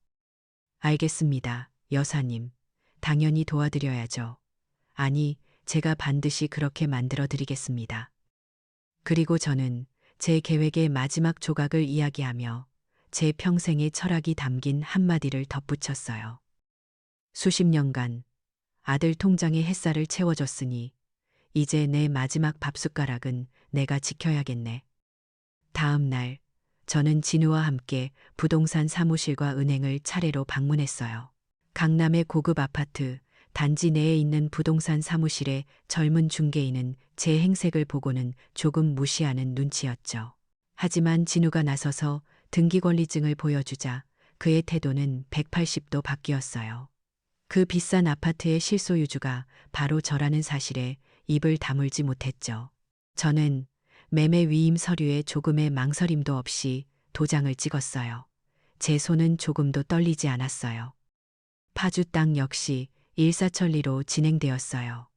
알겠습니다, 여사님. 당연히 도와드려야죠. 아니, 제가 반드시 그렇게 만들어 드리겠습니다. 그리고 저는 제 계획의 마지막 조각을 이야기하며 제 평생의 철학이 담긴 한마디를 덧붙였어요. 수십 년간 아들 통장에 햇살을 채워줬으니 이제 내 마지막 밥숟가락은 내가 지켜야겠네. 다음 날 저는 진우와 함께 부동산 사무실과 은행을 차례로 방문했어요. 강남의 고급 아파트 단지 내에 있는 부동산 사무실의 젊은 중개인은 제 행색을 보고는 조금 무시하는 눈치였죠. 하지만 진우가 나서서 등기권리증을 보여주자 그의 태도는 180도 바뀌었어요. 그 비싼 아파트의 실소유주가 바로 저라는 사실에 입을 다물지 못했죠. 저는 매매 위임 서류에 조금의 망설임도 없이 도장을 찍었어요. 제 손은 조금도 떨리지 않았어요. 파주 땅 역시 일사천리로 진행되었어요.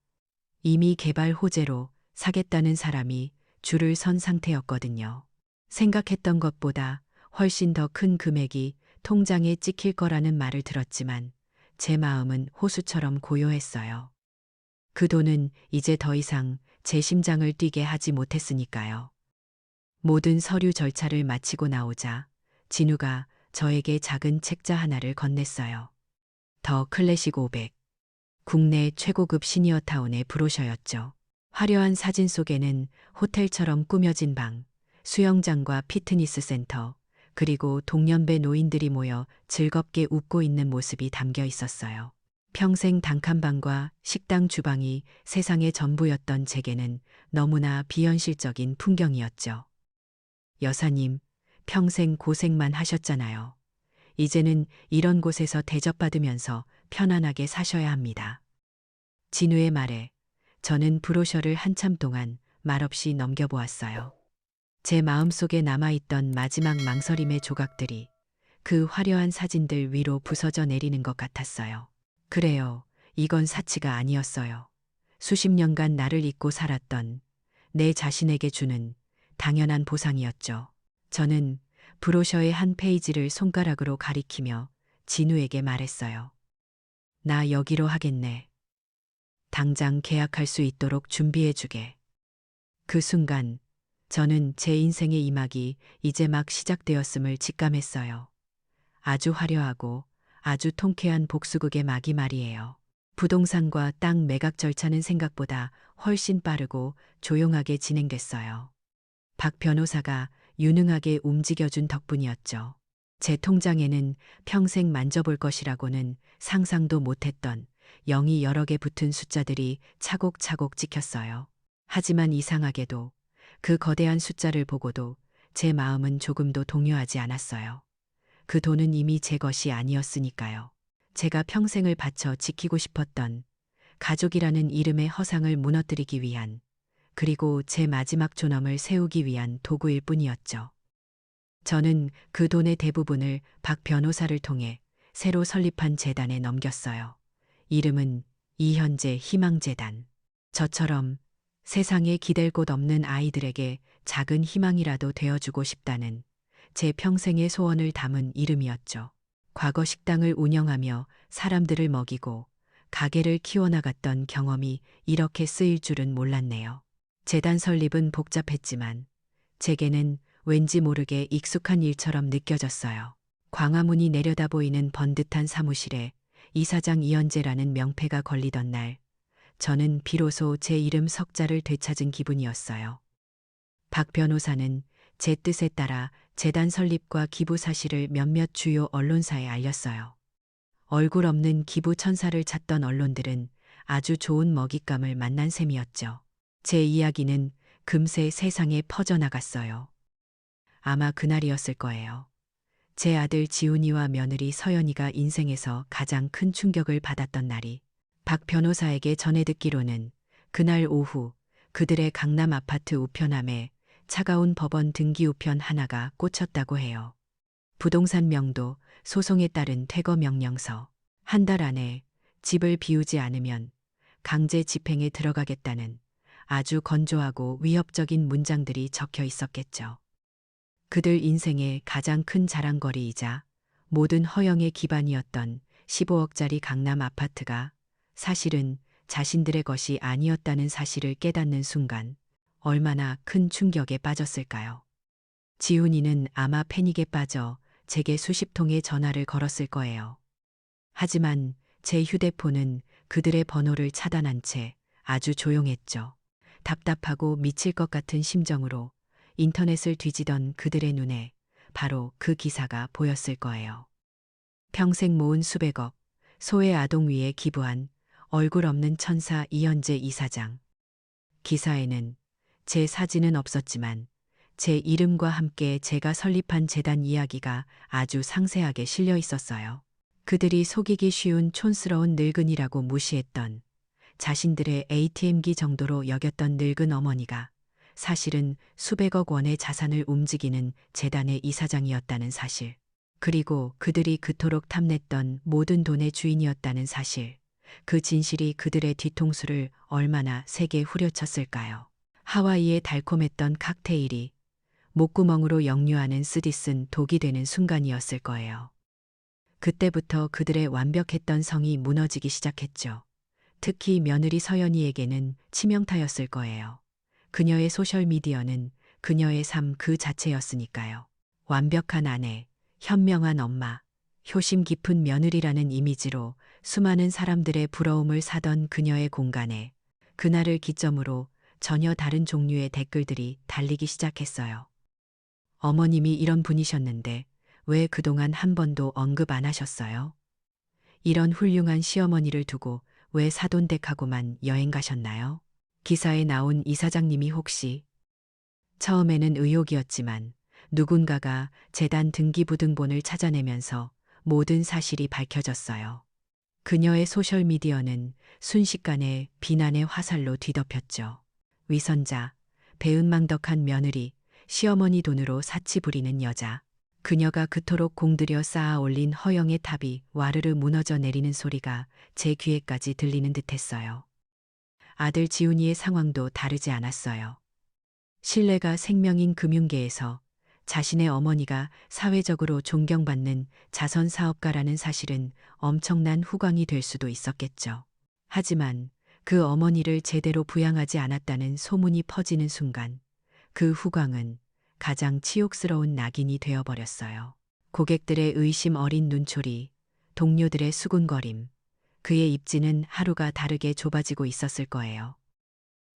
이미 개발 호재로 사겠다는 사람이 줄을 선 상태였거든요. 생각했던 것보다 훨씬 더 큰 금액이 통장에 찍힐 거라는 말을 들었지만 제 마음은 호수처럼 고요했어요. 그 돈은 이제 더 이상 제 심장을 뛰게 하지 못했으니까요. 모든 서류 절차를 마치고 나오자 진우가 저에게 작은 책자 하나를 건넸어요. 더 클래식 500. 국내 최고급 시니어타운의 브로셔였죠. 화려한 사진 속에는 호텔처럼 꾸며진 방, 수영장과 피트니스 센터, 그리고 동년배 노인들이 모여 즐겁게 웃고 있는 모습이 담겨 있었어요. 평생 단칸방과 식당 주방이 세상의 전부였던 제게는 너무나 비현실적인 풍경이었죠. 여사님, 평생 고생만 하셨잖아요. 이제는 이런 곳에서 대접받으면서 편안하게 사셔야 합니다. 진우의 말에 저는 브로셔를 한참 동안 말없이 넘겨보았어요. 제 마음속에 남아있던 마지막 망설임의 조각들이 그 화려한 사진들 위로 부서져 내리는 것 같았어요. 그래요. 이건 사치가 아니었어요. 수십 년간 나를 잊고 살았던 내 자신에게 주는 당연한 보상이었죠. 저는 브로셔의 한 페이지를 손가락으로 가리키며 진우에게 말했어요. 나 여기로 하겠네. 당장 계약할 수 있도록 준비해주게. 그 순간 저는 제 인생의 이막이 이제 막 시작되었음을 직감했어요. 아주 화려하고 아주 통쾌한 복수극의 막이 말이에요. 부동산과 땅 매각 절차는 생각보다 훨씬 빠르고 조용하게 진행됐어요. 박 변호사가 유능하게 움직여준 덕분이었죠. 제 통장에는 평생 만져볼 것이라고는 상상도 못했던 0이 여러 개 붙은 숫자들이 차곡차곡 찍혔어요. 하지만 이상하게도 그 거대한 숫자를 보고도 제 마음은 조금도 동요하지 않았어요. 그 돈은 이미 제 것이 아니었으니까요. 제가 평생을 바쳐 지키고 싶었던 가족이라는 이름의 허상을 무너뜨리기 위한, 그리고 제 마지막 존엄을 세우기 위한 도구일 뿐이었죠. 저는 그 돈의 대부분을 박 변호사를 통해 새로 설립한 재단에 넘겼어요. 이름은 이현재 희망재단. 저처럼 세상에 기댈 곳 없는 아이들에게 작은 희망이라도 되어주고 싶다는 제 평생의 소원을 담은 이름이었죠. 과거 식당을 운영하며 사람들을 먹이고 가게를 키워나갔던 경험이 이렇게 쓰일 줄은 몰랐네요. 재단 설립은 복잡했지만 제게는 왠지 모르게 익숙한 일처럼 느껴졌어요. 광화문이 내려다 보이는 번듯한 사무실에 이사장 이현재라는 명패가 걸리던 날, 저는 비로소 제 이름 석자를 되찾은 기분이었어요. 박 변호사는 제 뜻에 따라 재단 설립과 기부 사실을 몇몇 주요 언론사에 알렸어요. 얼굴 없는 기부 천사를 찾던 언론들은 아주 좋은 먹잇감을 만난 셈이었죠. 제 이야기는 금세 세상에 퍼져나갔어요. 아마 그날이었을 거예요. 제 아들 지훈이와 며느리 서연이가 인생에서 가장 큰 충격을 받았던 날이. 박 변호사에게 전해 듣기로는 그날 오후 그들의 강남 아파트 우편함에 차가운 법원 등기 우편 하나가 꽂혔다고 해요. 부동산 명도, 소송에 따른 퇴거 명령서, 한 달 안에 집을 비우지 않으면 강제 집행에 들어가겠다는 아주 건조하고 위협적인 문장들이 적혀 있었겠죠. 그들 인생의 가장 큰 자랑거리이자 모든 허영의 기반이었던 15억짜리 강남 아파트가 사실은 자신들의 것이 아니었다는 사실을 깨닫는 순간 얼마나 큰 충격에 빠졌을까요? 지훈이는 아마 패닉에 빠져 제게 수십 통의 전화를 걸었을 거예요. 하지만 제 휴대폰은 그들의 번호를 차단한 채 아주 조용했죠. 답답하고 미칠 것 같은 심정으로 인터넷을 뒤지던 그들의 눈에 바로 그 기사가 보였을 거예요. 평생 모은 수백억, 소외 아동 위에 기부한 얼굴 없는 천사 이현재 이사장. 기사에는 제 사진은 없었지만 제 이름과 함께 제가 설립한 재단 이야기가 아주 상세하게 실려 있었어요. 그들이 속이기 쉬운 촌스러운 늙은이라고 무시했던, 자신들의 ATM기 정도로 여겼던 늙은 어머니가 사실은 수백억 원의 자산을 움직이는 재단의 이사장이었다는 사실. 그리고 그들이 그토록 탐냈던 모든 돈의 주인이었다는 사실. 그 진실이 그들의 뒤통수를 얼마나 세게 후려쳤을까요? 하와이의 달콤했던 칵테일이 목구멍으로 역류하는 쓰디쓴 독이 되는 순간이었을 거예요. 그때부터 그들의 완벽했던 성이 무너지기 시작했죠. 특히 며느리 서연이에게는 치명타였을 거예요. 그녀의 소셜미디어는 그녀의 삶 그 자체였으니까요. 완벽한 아내, 현명한 엄마, 효심 깊은 며느리라는 이미지로 수많은 사람들의 부러움을 사던 그녀의 공간에 그날을 기점으로 전혀 다른 종류의 댓글들이 달리기 시작했어요. 어머님이 이런 분이셨는데 왜 그동안 한 번도 언급 안 하셨어요? 이런 훌륭한 시어머니를 두고 왜 사돈댁하고만 여행 가셨나요? 기사에 나온 이사장님이 혹시? 처음에는 의혹이었지만 누군가가 재단 등기부등본을 찾아내면서 모든 사실이 밝혀졌어요. 그녀의 소셜미디어는 순식간에 비난의 화살로 뒤덮였죠. 위선자, 배은망덕한 며느리, 시어머니 돈으로 사치 부리는 여자. 그녀가 그토록 공들여 쌓아 올린 허영의 탑이 와르르 무너져 내리는 소리가 제 귀에까지 들리는 듯했어요. 아들 지훈이의 상황도 다르지 않았어요. 신뢰가 생명인 금융계에서 자신의 어머니가 사회적으로 존경받는 자선 사업가라는 사실은 엄청난 후광이 될 수도 있었겠죠. 하지만 그 어머니를 제대로 부양하지 않았다는 소문이 퍼지는 순간 그 후광은 가장 치욕스러운 낙인이 되어버렸어요. 고객들의 의심 어린 눈초리, 동료들의 수군거림, 그의 입지는 하루가 다르게 좁아지고 있었을 거예요.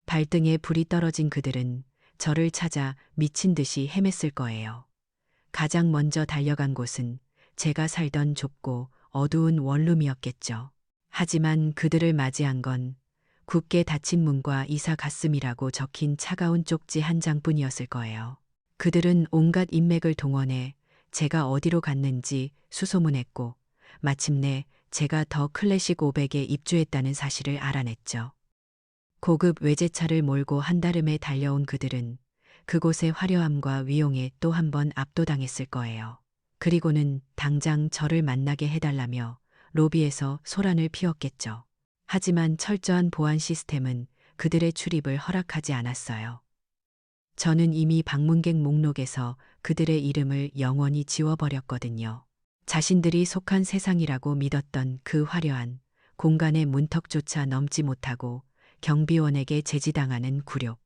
발등에 불이 떨어진 그들은 저를 찾아 미친 듯이 헤맸을 거예요. 가장 먼저 달려간 곳은 제가 살던 좁고 어두운 원룸이었겠죠. 하지만 그들을 맞이한 건 굳게 닫힌 문과 이사 갔음이라고 적힌 차가운 쪽지 한 장뿐이었을 거예요. 그들은 온갖 인맥을 동원해 제가 어디로 갔는지 수소문했고 마침내 제가 더 클래식 500에 입주했다는 사실을 알아냈죠. 고급 외제차를 몰고 한달음에 달려온 그들은 그곳의 화려함과 위용에 또 한 번 압도당했을 거예요. 그리고는 당장 저를 만나게 해달라며 로비에서 소란을 피웠겠죠. 하지만 철저한 보안 시스템은 그들의 출입을 허락하지 않았어요. 저는 이미 방문객 목록에서 그들의 이름을 영원히 지워버렸거든요. 자신들이 속한 세상이라고 믿었던 그 화려한 공간의 문턱조차 넘지 못하고 경비원에게 제지당하는 굴욕.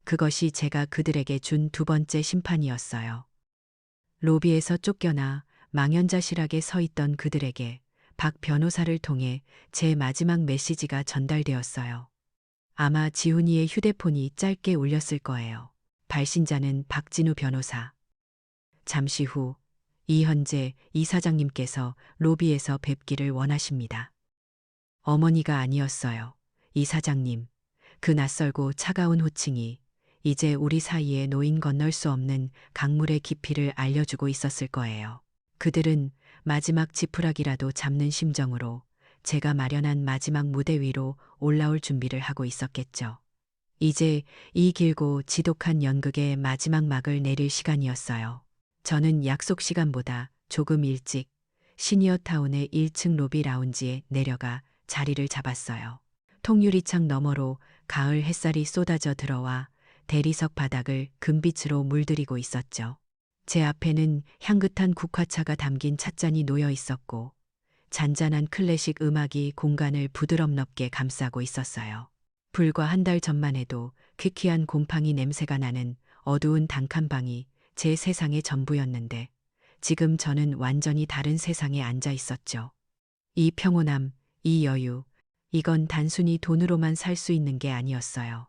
그것이 제가 그들에게 준 두 번째 심판이었어요. 로비에서 쫓겨나 망연자실하게 서 있던 그들에게 박 변호사를 통해 제 마지막 메시지가 전달되었어요. 아마 지훈이의 휴대폰이 짧게 울렸을 거예요. 발신자는 박진우 변호사. 잠시 후 이현재 이사장님께서 로비에서 뵙기를 원하십니다. 어머니가 아니었어요. 이사장님. 그 낯설고 차가운 호칭이 이제 우리 사이에 놓인 건널 수 없는 강물의 깊이를 알려주고 있었을 거예요. 그들은 마지막 지푸라기라도 잡는 심정으로 제가 마련한 마지막 무대 위로 올라올 준비를 하고 있었겠죠. 이제 이 길고 지독한 연극의 마지막 막을 내릴 시간이었어요. 저는 약속 시간보다 조금 일찍 시니어타운의 1층 로비 라운지에 내려가 자리를 잡았어요. 통유리창 너머로 가을 햇살이 쏟아져 들어와 대리석 바닥을 금빛으로 물들이고 있었죠. 제 앞에는 향긋한 국화차가 담긴 찻잔이 놓여 있었고 잔잔한 클래식 음악이 공간을 부드럽게 감싸고 있었어요. 불과 한 달 전만 해도 퀴퀴한 곰팡이 냄새가 나는 어두운 단칸방이 제 세상의 전부였는데 지금 저는 완전히 다른 세상에 앉아 있었죠. 이 평온함, 이 여유, 이건 단순히 돈으로만 살 수 있는 게 아니었어요.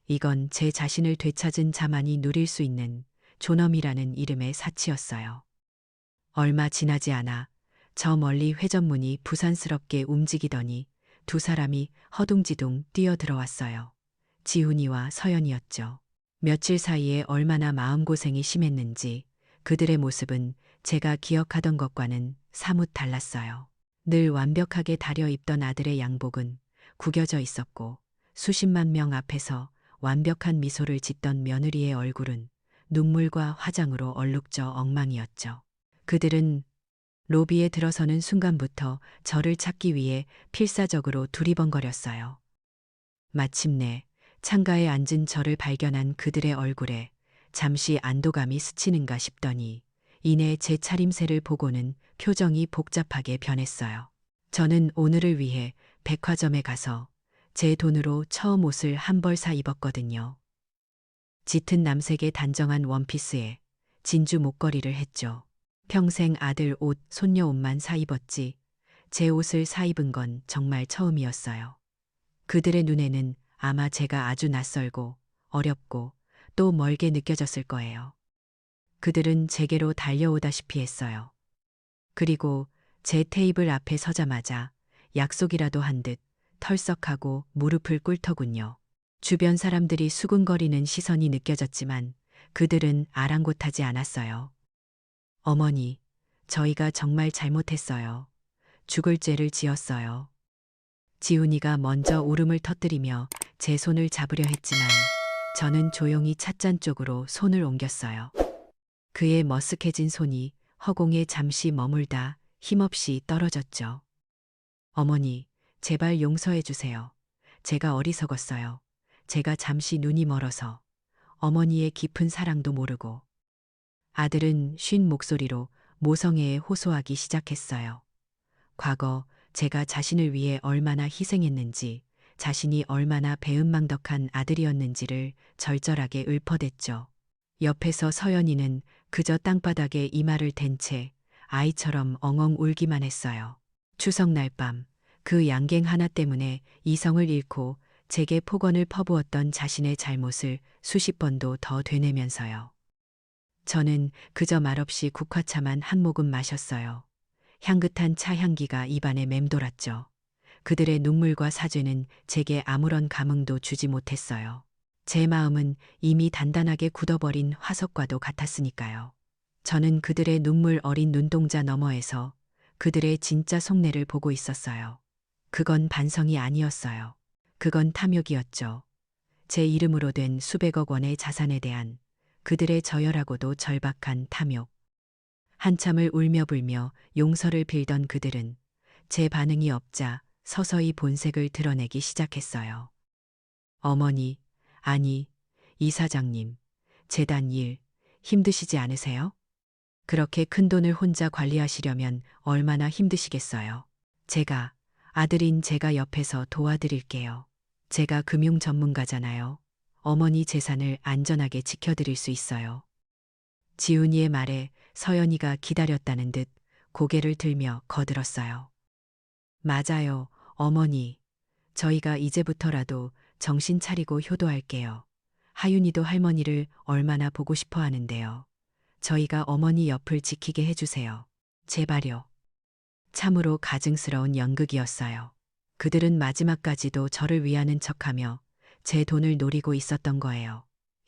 이건 제 자신을 되찾은 자만이 누릴 수 있는 존엄이라는 이름의 사치였어요. 얼마 지나지 않아 저 멀리 회전문이 부산스럽게 움직이더니 두 사람이 허둥지둥 뛰어들어왔어요. 지훈이와 서연이었죠. 며칠 사이에 얼마나 마음고생이 심했는지 그들의 모습은 제가 기억하던 것과는 사뭇 달랐어요. 늘 완벽하게 다려 입던 아들의 양복은 구겨져 있었고 수십만 명 앞에서 완벽한 미소를 짓던 며느리의 얼굴은 눈물과 화장으로 얼룩져 엉망이었죠. 그들은 로비에 들어서는 순간부터 저를 찾기 위해 필사적으로 두리번거렸어요. 마침내 창가에 앉은 저를 발견한 그들의 얼굴에 잠시 안도감이 스치는가 싶더니 이내 제 차림새를 보고는 표정이 복잡하게 변했어요. 저는 오늘을 위해 백화점에 가서 제 돈으로 처음 옷을 한 벌 사 입었거든요. 짙은 남색의 단정한 원피스에 진주 목걸이를 했죠. 평생 아들 옷, 손녀 옷만 사 입었지 제 옷을 사 입은 건 정말 처음이었어요. 그들의 눈에는 아마 제가 아주 낯설고 어렵고 또 멀게 느껴졌을 거예요. 그들은 제게로 달려오다시피 했어요. 그리고 제 테이블 앞에 서자마자 약속이라도 한 듯 털썩하고 무릎을 꿇더군요. 주변 사람들이 수군거리는 시선이 느껴졌지만 그들은 아랑곳하지 않았어요. 어머니, 저희가 정말 잘못했어요. 죽을 죄를 지었어요. 지훈이가 먼저 울음을 터뜨리며 제 손을 잡으려 했지만 저는 조용히 찻잔 쪽으로 손을 옮겼어요. 그의 머쓱해진 손이 허공에 잠시 머물다 힘없이 떨어졌죠. 어머니, 제발 용서해 주세요. 제가 어리석었어요. 제가 잠시 눈이 멀어서 어머니의 깊은 사랑도 모르고. 아들은 쉰 목소리로 모성애에 호소하기 시작했어요. 과거 제가 자신을 위해 얼마나 희생했는지, 자신이 얼마나 배은망덕한 아들이었는지를 절절하게 읊어댔죠. 옆에서 서연이는 그저 땅바닥에 이마를 댄 채 아이처럼 엉엉 울기만 했어요. 추석날 밤, 그 양갱 하나 때문에 이성을 잃고 제게 폭언을 퍼부었던 자신의 잘못을 수십 번도 더 되뇌면서요. 저는 그저 말없이 국화차만 한 모금 마셨어요. 향긋한 차 향기가 입안에 맴돌았죠. 그들의 눈물과 사죄는 제게 아무런 감흥도 주지 못했어요. 제 마음은 이미 단단하게 굳어버린 화석과도 같았으니까요. 저는 그들의 눈물 어린 눈동자 너머에서 그들의 진짜 속내를 보고 있었어요. 그건 반성이 아니었어요. 그건 탐욕이었죠. 제 이름으로 된 수백억 원의 자산에 대한 그들의 저열하고도 절박한 탐욕. 한참을 울며 불며 용서를 빌던 그들은 제 반응이 없자 서서히 본색을 드러내기 시작했어요. 어머니, 아니, 이사장님, 재단 일 힘드시지 않으세요? 그렇게 큰 돈을 혼자 관리하시려면 얼마나 힘드시겠어요. 아들인 제가 옆에서 도와드릴게요. 제가 금융 전문가잖아요. 어머니 재산을 안전하게 지켜드릴 수 있어요. 지훈이의 말에 서연이가 기다렸다는 듯 고개를 들며 거들었어요. 맞아요, 어머니. 저희가 이제부터라도 정신 차리고 효도할게요. 하윤이도 할머니를 얼마나 보고 싶어 하는데요. 저희가 어머니 옆을 지키게 해주세요. 제발요. 참으로 가증스러운 연극이었어요. 그들은 마지막까지도 저를 위하는 척하며 제 돈을 노리고 있었던 거예요.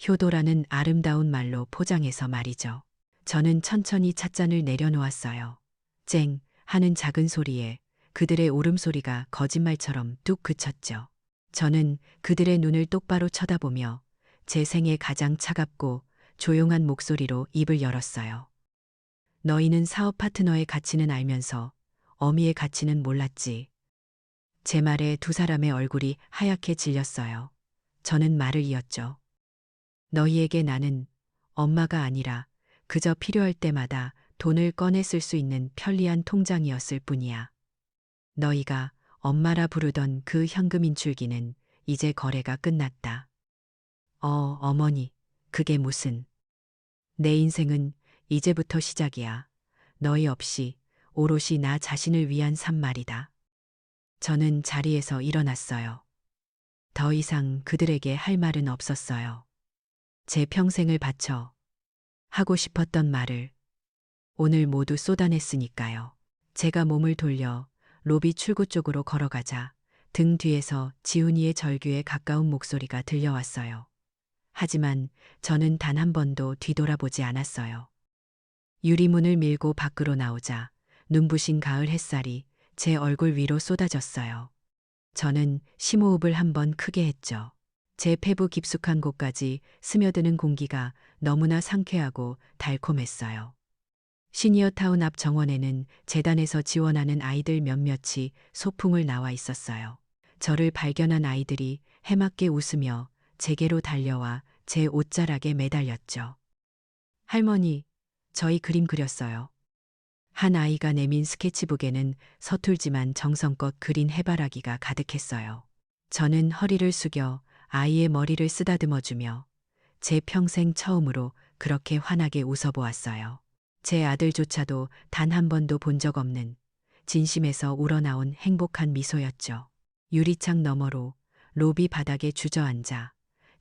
효도라는 아름다운 말로 포장해서 말이죠. 저는 천천히 찻잔을 내려놓았어요. 쨍 하는 작은 소리에 그들의 울음소리가 거짓말처럼 뚝 그쳤죠. 저는 그들의 눈을 똑바로 쳐다보며 제 생애 가장 차갑고 조용한 목소리로 입을 열었어요. 너희는 사업 파트너의 가치는 알면서 어미의 가치는 몰랐지. 제 말에 두 사람의 얼굴이 하얗게 질렸어요. 저는 말을 이었죠. 너희에게 나는 엄마가 아니라 그저 필요할 때마다 돈을 꺼내 쓸 수 있는 편리한 통장이었을 뿐이야. 너희가 엄마라 부르던 그 현금 인출기는 이제 거래가 끝났다. 어머니, 그게 무슨. 내 인생은 이제부터 시작이야. 너희 없이 오롯이 나 자신을 위한 삶 말이다. 저는 자리에서 일어났어요. 더 이상 그들에게 할 말은 없었어요. 제 평생을 바쳐 하고 싶었던 말을 오늘 모두 쏟아냈으니까요. 제가 몸을 돌려 로비 출구 쪽으로 걸어가자 등 뒤에서 지훈이의 절규에 가까운 목소리가 들려왔어요. 하지만 저는 단 한 번도 뒤돌아보지 않았어요. 유리문을 밀고 밖으로 나오자 눈부신 가을 햇살이 제 얼굴 위로 쏟아졌어요. 저는 심호흡을 한 번 크게 했죠. 제 폐부 깊숙한 곳까지 스며드는 공기가 너무나 상쾌하고 달콤했어요. 시니어타운 앞 정원에는 재단에서 지원하는 아이들 몇몇이 소풍을 나와 있었어요. 저를 발견한 아이들이 해맑게 웃으며 제게로 달려와 제 옷자락에 매달렸죠. 할머니, 저희 그림 그렸어요. 한 아이가 내민 스케치북에는 서툴지만 정성껏 그린 해바라기가 가득했어요. 저는 허리를 숙여 아이의 머리를 쓰다듬어주며 제 평생 처음으로 그렇게 환하게 웃어보았어요. 제 아들조차도 단 한 번도 본 적 없는 진심에서 우러나온 행복한 미소였죠. 유리창 너머로 로비 바닥에 주저앉아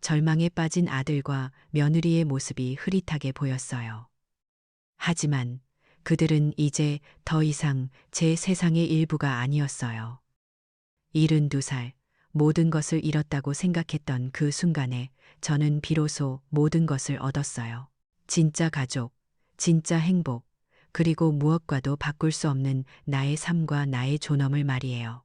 절망에 빠진 아들과 며느리의 모습이 흐릿하게 보였어요. 하지만 그들은 이제 더 이상 제 세상의 일부가 아니었어요. 72살 모든 것을 잃었다고 생각했던 그 순간에 저는 비로소 모든 것을 얻었어요. 진짜 가족, 진짜 행복, 그리고 무엇과도 바꿀 수 없는 나의 삶과 나의 존엄을 말이에요.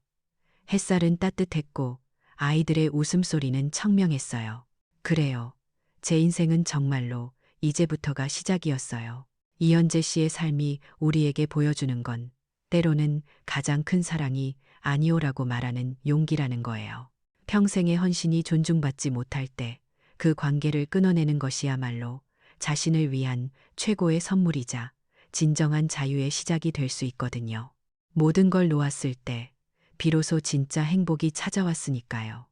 햇살은 따뜻했고 아이들의 웃음소리는 청명했어요. 그래요. 제 인생은 정말로 이제부터가 시작이었어요. 이현재 씨의 삶이 우리에게 보여주는 건 때로는 가장 큰 사랑이 아니오라고 말하는 용기라는 거예요. 평생의 헌신이 존중받지 못할 때 그 관계를 끊어내는 것이야말로 자신을 위한 최고의 선물이자 진정한 자유의 시작이 될 수 있거든요. 모든 걸 놓았을 때 비로소 진짜 행복이 찾아왔으니까요.